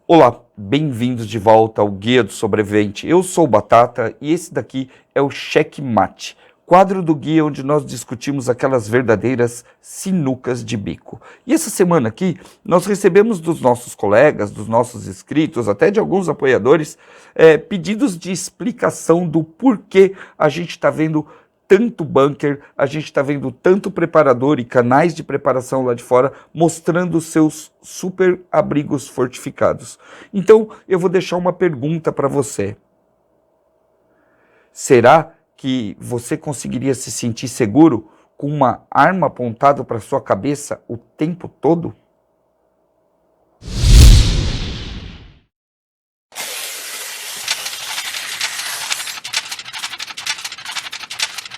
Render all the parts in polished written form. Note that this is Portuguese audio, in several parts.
Olá, bem-vindos de volta ao Guia do Sobrevivente. Eu sou o Batata e esse daqui é o Checkmate, quadro do guia onde nós discutimos aquelas verdadeiras sinucas de bico. E essa semana aqui nós recebemos dos nossos colegas, dos nossos inscritos, até de alguns apoiadores, pedidos de explicação do porquê a gente está vendo tanto bunker, a gente está vendo tanto preparador e canais de preparação lá de fora mostrando seus super abrigos fortificados. Então eu vou deixar uma pergunta para você. Será que você conseguiria se sentir seguro com uma arma apontada para sua cabeça o tempo todo?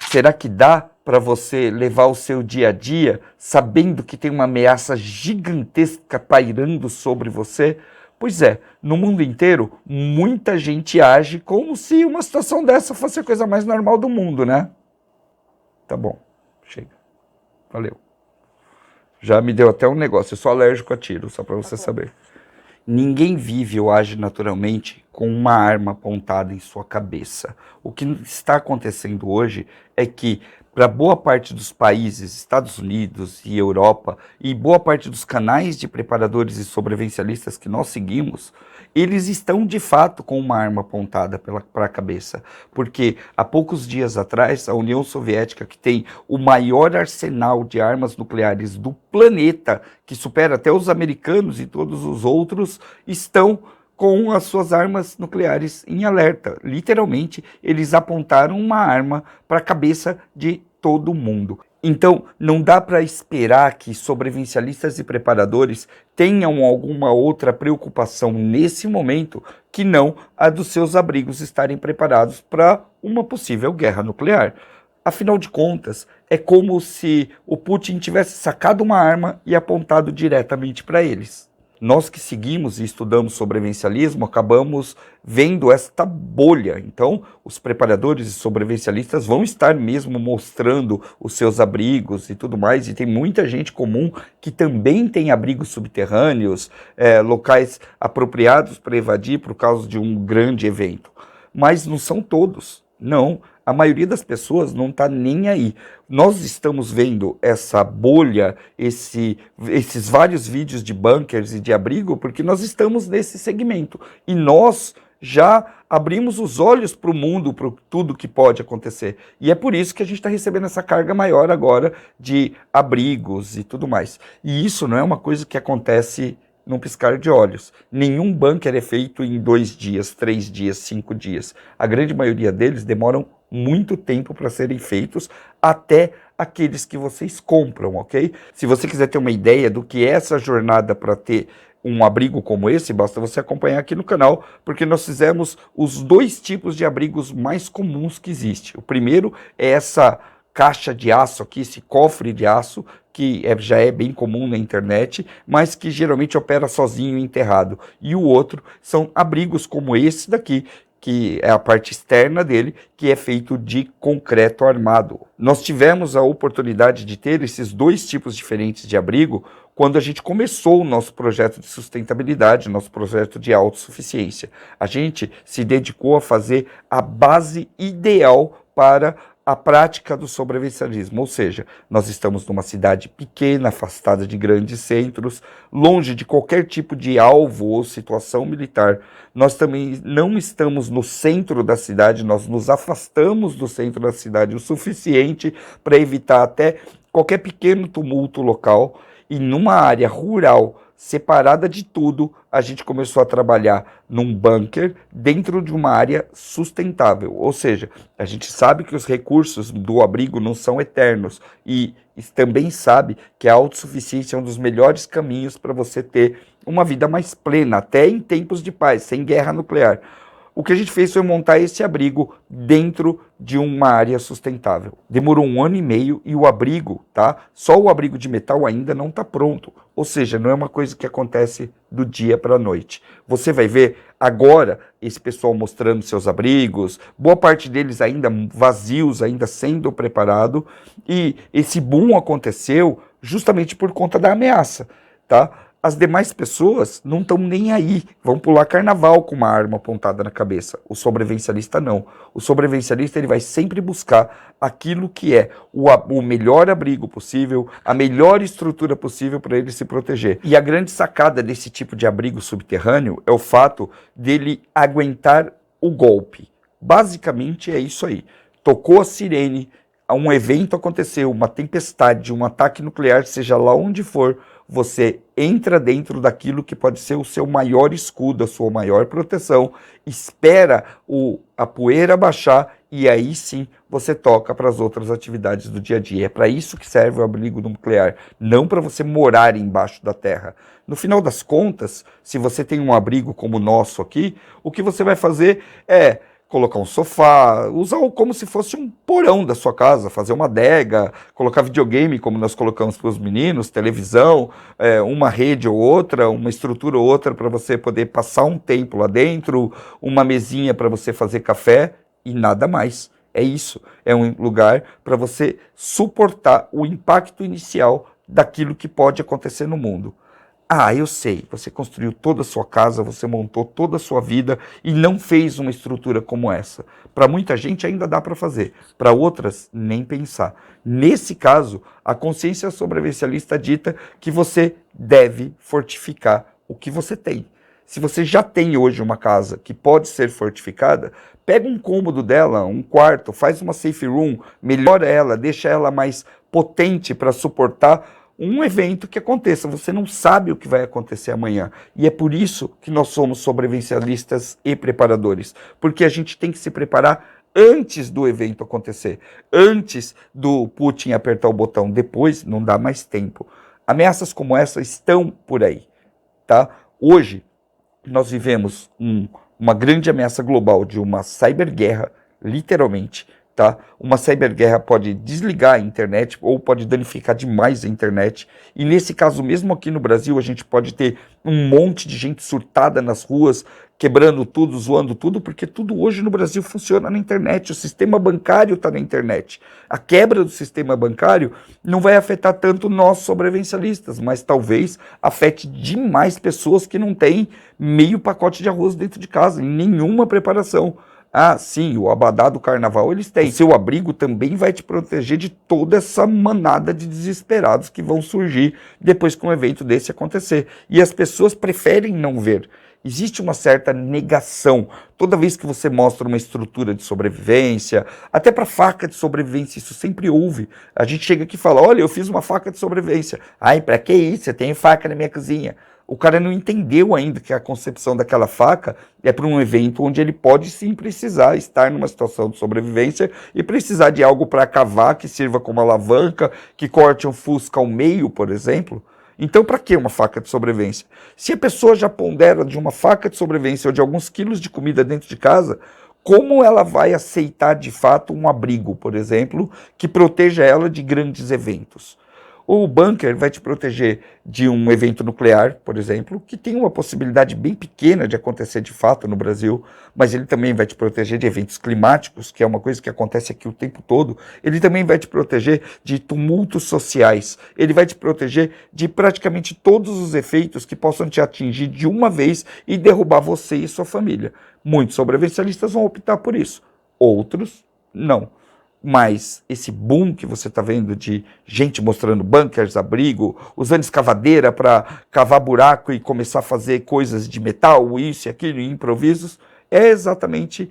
Será que dá para você levar o seu dia a dia sabendo que tem uma ameaça gigantesca pairando sobre você? Pois é, no mundo inteiro, muita gente age como se uma situação dessa fosse a coisa mais normal do mundo, né? Tá bom, chega. Valeu. Já me deu até um negócio, eu sou alérgico a tiro, só para você saber. Ninguém vive ou age naturalmente com uma arma apontada em sua cabeça. O que está acontecendo hoje é que, para boa parte dos países, Estados Unidos e Europa, e boa parte dos canais de preparadores e sobrevivencialistas que nós seguimos, eles estão de fato com uma arma apontada para a cabeça. Porque há poucos dias atrás, a União Soviética, que tem o maior arsenal de armas nucleares do planeta, que supera até os americanos e todos os outros, estão com as suas armas nucleares em alerta. Literalmente, eles apontaram uma arma para a cabeça de todo mundo. Então, não dá para esperar que sobrevivencialistas e preparadores tenham alguma outra preocupação nesse momento que não a dos seus abrigos estarem preparados para uma possível guerra nuclear. Afinal de contas, é como se o Putin tivesse sacado uma arma e apontado diretamente para eles. Nós que seguimos e estudamos sobrevivencialismo acabamos vendo esta bolha. Então, os preparadores e sobrevivencialistas vão estar mesmo mostrando os seus abrigos e tudo mais. E tem muita gente comum que também tem abrigos subterrâneos, locais apropriados para evadir por causa de um grande evento. Mas não são todos, não. A maioria das pessoas não está nem aí. Nós estamos vendo essa bolha, esses vários vídeos de bunkers e de abrigo, porque nós estamos nesse segmento. E nós já abrimos os olhos para o mundo, para tudo que pode acontecer. E é por isso que a gente está recebendo essa carga maior agora de abrigos e tudo mais. E isso não é uma coisa que acontece num piscar de olhos. Nenhum bunker é feito em 2 dias, 3 dias, 5 dias. A grande maioria deles demoram muito tempo para serem feitos, até aqueles que vocês compram, ok? Se você quiser ter uma ideia do que é essa jornada para ter um abrigo como esse, basta você acompanhar aqui no canal, porque nós fizemos os 2 tipos de abrigos mais comuns que existe. O primeiro é essa caixa de aço aqui, esse cofre de aço, que já é bem comum na internet, mas que geralmente opera sozinho enterrado. E o outro são abrigos como esse daqui, que é a parte externa dele, que é feito de concreto armado. Nós tivemos a oportunidade de ter esses 2 tipos diferentes de abrigo quando a gente começou o nosso projeto de sustentabilidade, nosso projeto de autossuficiência. A gente se dedicou a fazer a base ideal para a prática do sobrevivencialismo, ou seja, nós estamos numa cidade pequena, afastada de grandes centros, longe de qualquer tipo de alvo ou situação militar. Nós também não estamos no centro da cidade, nós nos afastamos do centro da cidade o suficiente para evitar até qualquer pequeno tumulto local, e numa área rural separada de tudo, a gente começou a trabalhar num bunker dentro de uma área sustentável. Ou seja, a gente sabe que os recursos do abrigo não são eternos e também sabe que a autossuficiência é um dos melhores caminhos para você ter uma vida mais plena, até em tempos de paz, sem guerra nuclear. O que a gente fez foi montar esse abrigo dentro de uma área sustentável. Demorou 1 ano e meio e o abrigo, tá? Só o abrigo de metal ainda não está pronto. Ou seja, não é uma coisa que acontece do dia para a noite. Você vai ver agora esse pessoal mostrando seus abrigos, boa parte deles ainda vazios, ainda sendo preparado. E esse boom aconteceu justamente por conta da ameaça, tá? As demais pessoas não estão nem aí, vão pular carnaval com uma arma apontada na cabeça. O sobrevivencialista não. O sobrevivencialista ele vai sempre buscar aquilo que é o melhor abrigo possível, a melhor estrutura possível para ele se proteger. E a grande sacada desse tipo de abrigo subterrâneo é o fato dele aguentar o golpe. Basicamente é isso aí. Tocou a sirene, um evento aconteceu, uma tempestade, um ataque nuclear, seja lá onde for, você entra dentro daquilo que pode ser o seu maior escudo, a sua maior proteção, espera a poeira baixar e aí sim você toca para as outras atividades do dia a dia. É para isso que serve o abrigo nuclear, não para você morar embaixo da terra. No final das contas, se você tem um abrigo como o nosso aqui, o que você vai fazer é colocar um sofá, usar como se fosse um porão da sua casa, fazer uma adega, colocar videogame como nós colocamos para os meninos, televisão, uma rede ou outra, uma estrutura ou outra para você poder passar um tempo lá dentro, uma mesinha para você fazer café e nada mais. É isso, é um lugar para você suportar o impacto inicial daquilo que pode acontecer no mundo. Ah, eu sei, você construiu toda a sua casa, você montou toda a sua vida e não fez uma estrutura como essa. Para muita gente ainda dá para fazer, para outras nem pensar. Nesse caso, a consciência sobrevivencialista dita que você deve fortificar o que você tem. Se você já tem hoje uma casa que pode ser fortificada, pega um cômodo dela, um quarto, faz uma safe room, melhora ela, deixa ela mais potente para suportar um evento que aconteça. Você não sabe o que vai acontecer amanhã. E é por isso que nós somos sobrevivencialistas e preparadores. Porque a gente tem que se preparar antes do evento acontecer. Antes do Putin apertar o botão. Depois não dá mais tempo. Ameaças como essa estão por aí. Tá? Hoje nós vivemos uma grande ameaça global de uma cyberguerra, literalmente. Tá? Uma cyberguerra pode desligar a internet ou pode danificar demais a internet. E nesse caso, mesmo aqui no Brasil, a gente pode ter um monte de gente surtada nas ruas, quebrando tudo, zoando tudo, porque tudo hoje no Brasil funciona na internet. O sistema bancário está na internet. A quebra do sistema bancário não vai afetar tanto nós sobrevivencialistas, mas talvez afete demais pessoas que não têm meio pacote de arroz dentro de casa, nenhuma preparação. Ah, sim, o abadá do carnaval eles têm. O seu abrigo também vai te proteger de toda essa manada de desesperados que vão surgir depois que um evento desse acontecer. E as pessoas preferem não ver. Existe uma certa negação. Toda vez que você mostra uma estrutura de sobrevivência, até para faca de sobrevivência, isso sempre houve. A gente chega aqui e fala, olha, eu fiz uma faca de sobrevivência. Ai, para que isso? Eu tenho faca na minha cozinha. O cara não entendeu ainda que a concepção daquela faca é para um evento onde ele pode sim precisar estar numa situação de sobrevivência e precisar de algo para cavar que sirva como alavanca, que corte um fusca ao meio, por exemplo. Então, para que uma faca de sobrevivência? Se a pessoa já pondera de uma faca de sobrevivência ou de alguns quilos de comida dentro de casa, como ela vai aceitar de fato um abrigo, por exemplo, que proteja ela de grandes eventos? O bunker vai te proteger de um evento nuclear, por exemplo, que tem uma possibilidade bem pequena de acontecer de fato no Brasil, mas ele também vai te proteger de eventos climáticos, que é uma coisa que acontece aqui o tempo todo. Ele também vai te proteger de tumultos sociais. Ele vai te proteger de praticamente todos os efeitos que possam te atingir de uma vez e derrubar você e sua família. Muitos sobrevivencialistas vão optar por isso, outros não. Mas esse boom que você está vendo de gente mostrando bunkers, abrigo, usando escavadeira para cavar buraco e começar a fazer coisas de metal, isso e aquilo, improvisos, é exatamente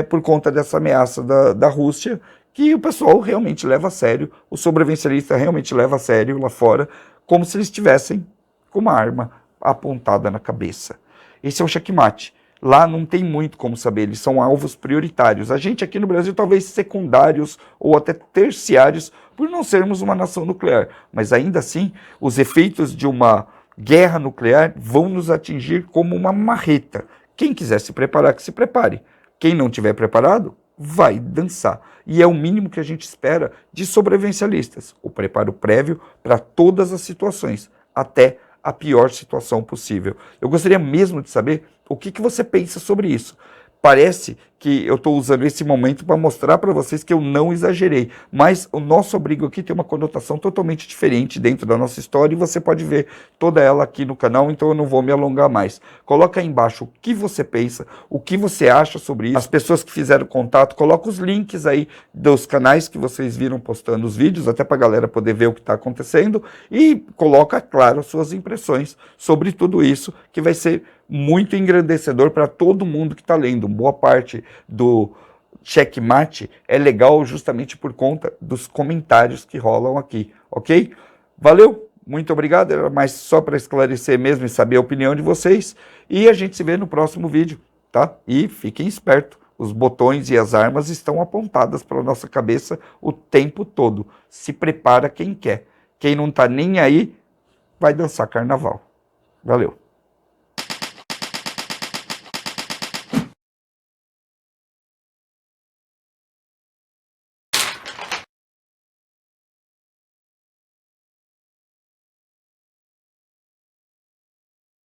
por conta dessa ameaça da Rússia que o pessoal realmente leva a sério, o sobrevivencialista realmente leva a sério lá fora, como se eles estivessem com uma arma apontada na cabeça. Esse é o checkmate. Lá não tem muito como saber, eles são alvos prioritários. A gente aqui no Brasil talvez secundários ou até terciários por não sermos uma nação nuclear. Mas ainda assim, os efeitos de uma guerra nuclear vão nos atingir como uma marreta. Quem quiser se preparar, que se prepare. Quem não estiver preparado, vai dançar. E é o mínimo que a gente espera de sobrevivencialistas. O preparo prévio para todas as situações, até a pior situação possível. Eu gostaria mesmo de saber o que você pensa sobre isso. Parece que eu estou usando esse momento para mostrar para vocês que eu não exagerei. Mas o nosso abrigo aqui tem uma conotação totalmente diferente dentro da nossa história e você pode ver toda ela aqui no canal, então eu não vou me alongar mais. Coloca aí embaixo o que você pensa, o que você acha sobre isso. As pessoas que fizeram contato, coloca os links aí dos canais que vocês viram postando os vídeos, até para a galera poder ver o que está acontecendo, e coloca, claro, as suas impressões sobre tudo isso, que vai ser muito engrandecedor para todo mundo que está lendo. Boa parte do Checkmate é legal justamente por conta dos comentários que rolam aqui, ok? Valeu, muito obrigado, era mais só para esclarecer mesmo e saber a opinião de vocês, e a gente se vê no próximo vídeo, tá? E fiquem espertos, os botões e as armas estão apontadas para a nossa cabeça o tempo todo. Se prepara quem quer, quem não está nem aí vai dançar carnaval. Valeu!